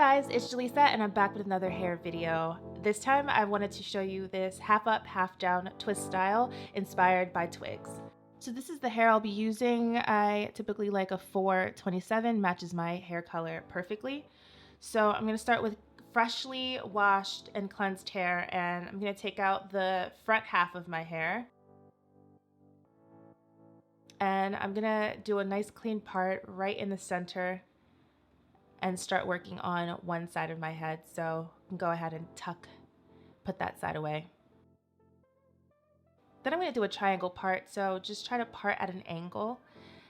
guys, it's Jaleesa and I'm back with another hair video. This time I wanted to show you this half up, half down twist style inspired by Twigs. So this is the hair I'll be using. I typically like a 427, matches my hair color perfectly. So I'm going to start with freshly washed and cleansed hair, and I'm going to take out the front half of my hair. And I'm going to do a nice clean part right in the center and start working on one side of my head. So I can go ahead and put that side away. Then I'm going to do a triangle part, so just try to part at an angle,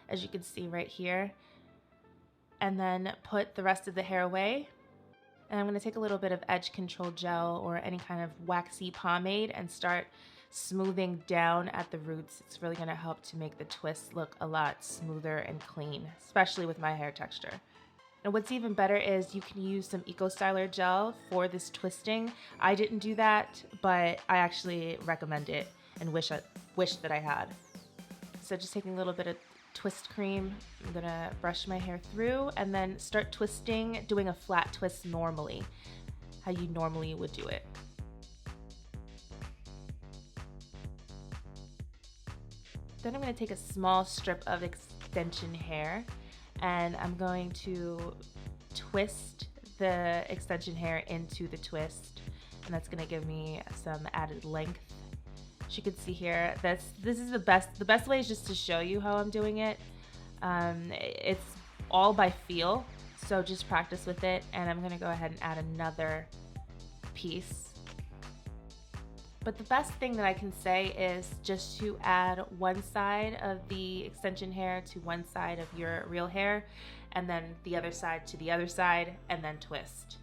as you can see right here, and then put the rest of the hair away. And I'm going to take a little bit of edge control gel or any kind of waxy pomade and start smoothing down at the roots. It's really going to help to make the twist look a lot smoother and clean, especially with my hair texture. And what's even better is you can use some Eco Styler Gel for this twisting. I didn't do that, but I actually recommend it and wish that I had. So just taking a little bit of twist cream, I'm gonna brush my hair through and then start twisting, doing a flat twist normally, how you normally would do it. Then I'm gonna take a small strip of extension hair and I'm going to twist the extension hair into the twist, and that's gonna give me some added length. As you can see here, this is the best way is just to show you how I'm doing it. It's all by feel, so just practice with it. And I'm gonna go ahead and add another piece. But the best thing that I can say is just to add one side of the extension hair to one side of your real hair, and then the other side to the other side, and then twist.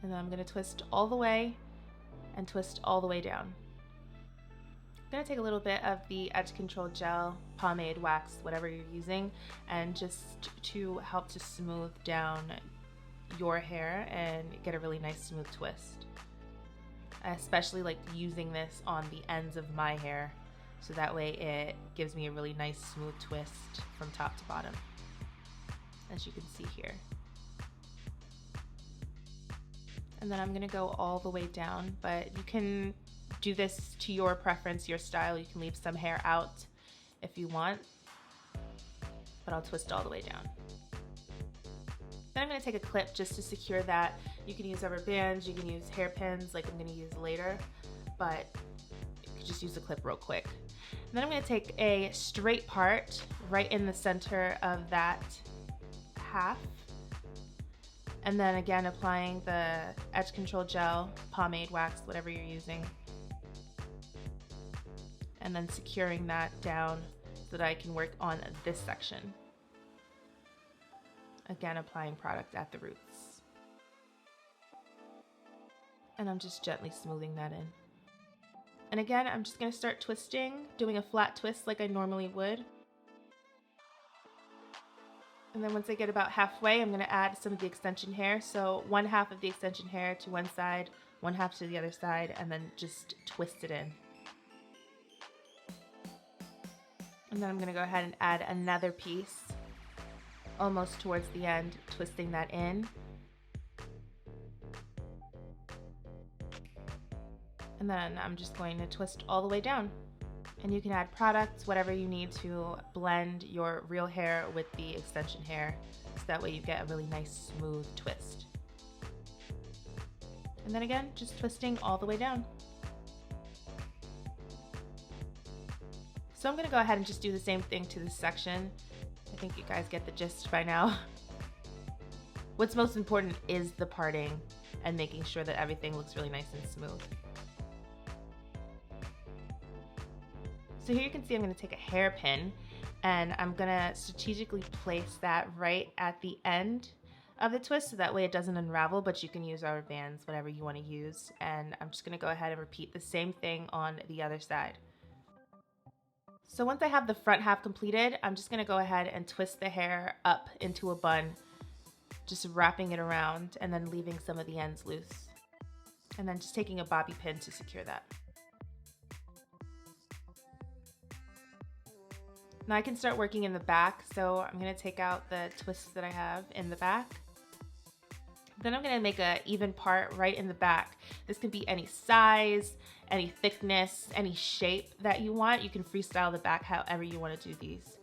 And then I'm gonna twist all the way and twist all the way down. I'm gonna take a little bit of the edge control gel, pomade, wax, whatever you're using, and just to help to smooth down your hair and get a really nice smooth twist. I especially like using this on the ends of my hair, so that way it gives me a really nice smooth twist from top to bottom, as you can see here. And then I'm gonna go all the way down, but you can do this to your preference, your style. You can leave some hair out if you want, but I'll twist all the way down. Then I'm gonna take a clip just to secure that. You can use rubber bands, you can use hairpins like I'm gonna use later, but you can just use the clip real quick. And then I'm gonna take a straight part right in the center of that half. And then again, applying the edge control gel, pomade, wax, whatever you're using. And then securing that down so that I can work on this section. Again, applying product at the roots. And I'm just gently smoothing that in. And again, I'm just gonna start twisting, doing a flat twist like I normally would. And then once I get about halfway, I'm gonna add some of the extension hair. So one half of the extension hair to one side, one half to the other side, and then just twist it in. And then I'm gonna go ahead and add another piece, almost towards the end, twisting that in. And then I'm just going to twist all the way down. And you can add products, whatever you need to blend your real hair with the extension hair, so that way you get a really nice smooth twist. And then again, just twisting all the way down. So I'm gonna go ahead and just do the same thing to this section. I think you guys get the gist by now. What's most important is the parting and making sure that everything looks really nice and smooth. So here you can see I'm gonna take a hairpin and I'm gonna strategically place that right at the end of the twist so that way it doesn't unravel, but you can use rubber bands, whatever you wanna use. And I'm just gonna go ahead and repeat the same thing on the other side. So once I have the front half completed, I'm just gonna go ahead and twist the hair up into a bun, just wrapping it around and then leaving some of the ends loose. And then just taking a bobby pin to secure that. Now I can start working in the back, so I'm going to take out the twists that I have in the back. Then I'm going to make an even part right in the back. This can be any size, any thickness, any shape that you want. You can freestyle the back however you want to do these.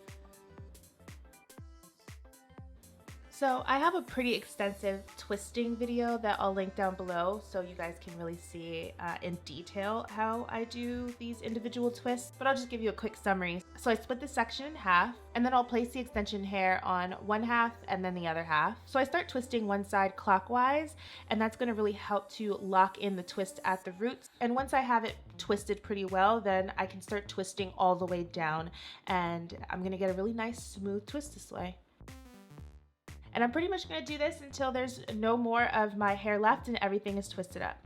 So I have a pretty extensive twisting video that I'll link down below so you guys can really see in detail how I do these individual twists, but I'll just give you a quick summary. So I split this section in half, and then I'll place the extension hair on one half and then the other half. So I start twisting one side clockwise, and that's going to really help to lock in the twist at the roots. And once I have it twisted pretty well, then I can start twisting all the way down, and I'm going to get a really nice smooth twist this way. And I'm pretty much going to do this until there's no more of my hair left and everything is twisted up.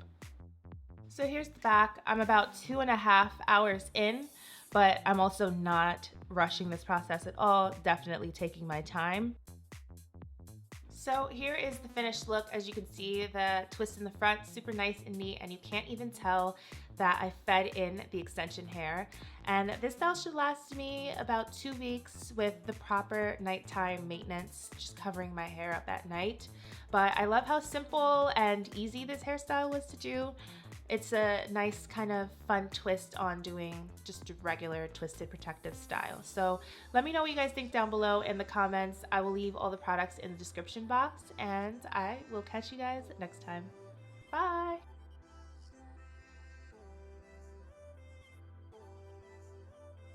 So here's the back. I'm about 2.5 hours in, but I'm also not rushing this process at all, definitely taking my time. So here is the finished look. As you can see, the twist in the front, super nice and neat, and you can't even tell that I fed in the extension hair. And this style should last me about 2 weeks with the proper nighttime maintenance, just covering my hair up at night. But I love how simple and easy this hairstyle was to do. It's a nice kind of fun twist on doing just a regular twisted protective style. So let me know what you guys think down below in the comments. I will leave all the products in the description box, and I will catch you guys next time. Bye!